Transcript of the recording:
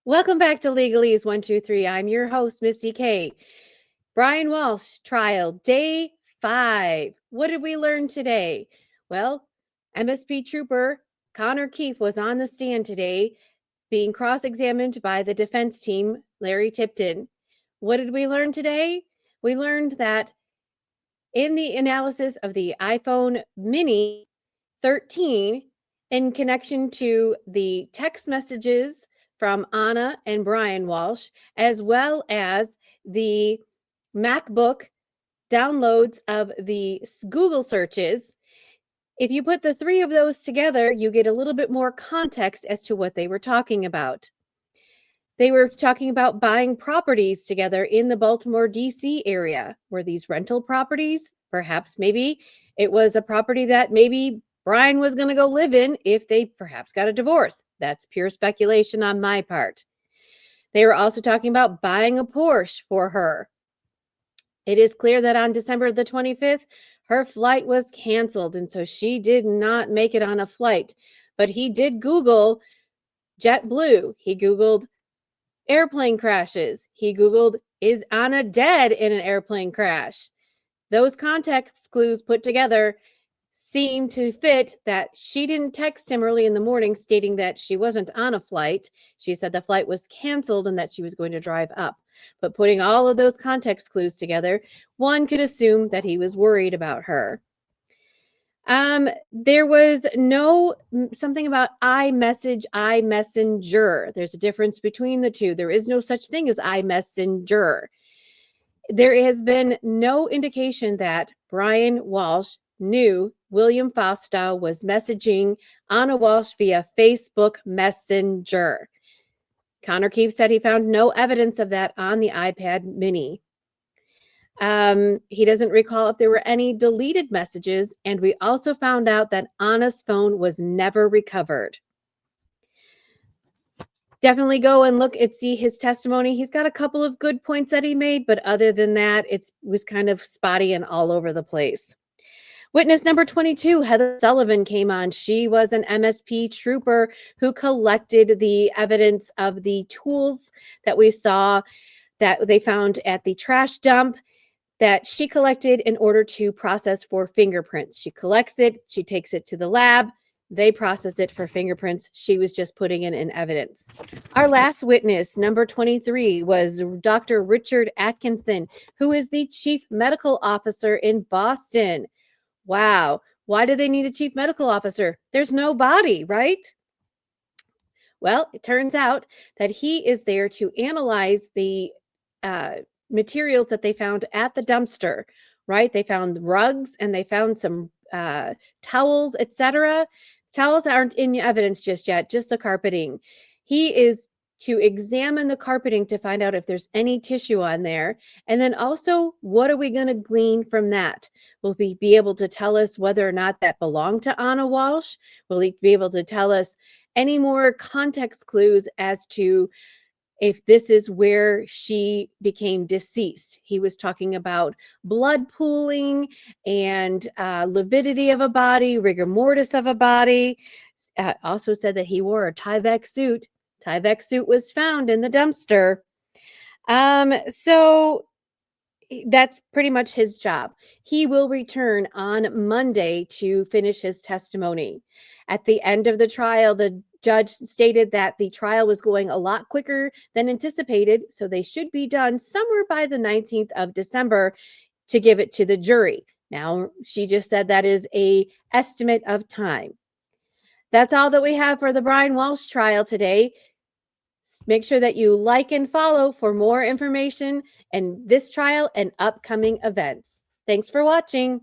Welcome back to Legalese 123. I'm your host, Missy K. Brian Walshe trial, day 5. What did we learn today? Well, MSP Trooper Cooner Keefe was on the stand today being cross-examined by the defense team, Larry Tipton. What did we learn today? We learned that in the analysis of the iPhone Mini 13, in connection to the text messages from Anna and Brian Walshe, as well as the MacBook downloads of the Google searches, if you put the 3 of those together, you get a little bit more context as to what they were talking about. They were talking about buying properties together in the Baltimore, D.C. area. Were these rental properties? Perhaps maybe it was a property that maybe Brian was going to go live in if they perhaps got a divorce. That's pure speculation on my part. They were also talking about buying a Porsche for her. It is clear that on December the 25th, her flight was canceled, and so she did not make it on a flight. But he did Google JetBlue. He Googled airplane crashes. He Googled, is Anna dead in an airplane crash? Those context clues put together seem to fit that she didn't text him early in the morning stating that she wasn't on a flight. She said the flight was canceled and that she was going to drive up. But putting all of those context clues together, one could assume that he was worried about her. There was no something about iMessenger. There's a difference between the two. There is no such thing as iMessenger. There has been no indication that Brian Walshe knew William Fastow was messaging Anna Walshe via Facebook Messenger. Cooner Keefe said he found no evidence of that on the iPad Mini. He doesn't recall if there were any deleted messages, and we also found out that Anna's phone was never recovered. Definitely go and look and see his testimony. He's got a couple of good points that he made, but other than that, it was kind of spotty and all over the place. Witness number 22, Heather Sullivan, came on. She was an MSP trooper who collected the evidence of the tools that we saw that they found at the trash dump that she collected in order to process for fingerprints. She collects it, she takes it to the lab, they process it for fingerprints. She was just putting it in evidence. Our last witness, number 23, was Dr. Richard Atkinson, who is the chief medical officer in Boston. Wow. Why do they need a chief medical officer? There's no body, right? Well, it turns out that he is there to analyze the materials that they found at the dumpster, right? They found rugs and they found some towels, etc. Towels aren't in evidence just yet, just the carpeting. He is to examine the carpeting to find out if there's any tissue on there. And then also, what are we going to glean from that? Will he be able to tell us whether or not that belonged to Anna Walshe? Will he be able to tell us any more context clues as to if this is where she became deceased? He was talking about blood pooling and lividity of a body, rigor mortis of a body. Also said that he wore a Tyvek suit. Tyvek suit was found in the dumpster. So that's pretty much his job. He will return on Monday to finish his testimony. At the end of the trial, the judge stated that the trial was going a lot quicker than anticipated, so they should be done somewhere by the 19th of December to give it to the jury. Now, she just said that is an estimate of time. That's all that we have for the Brian Walshe trial today. Make sure that you like and follow for more information and this trial and upcoming events. Thanks for watching.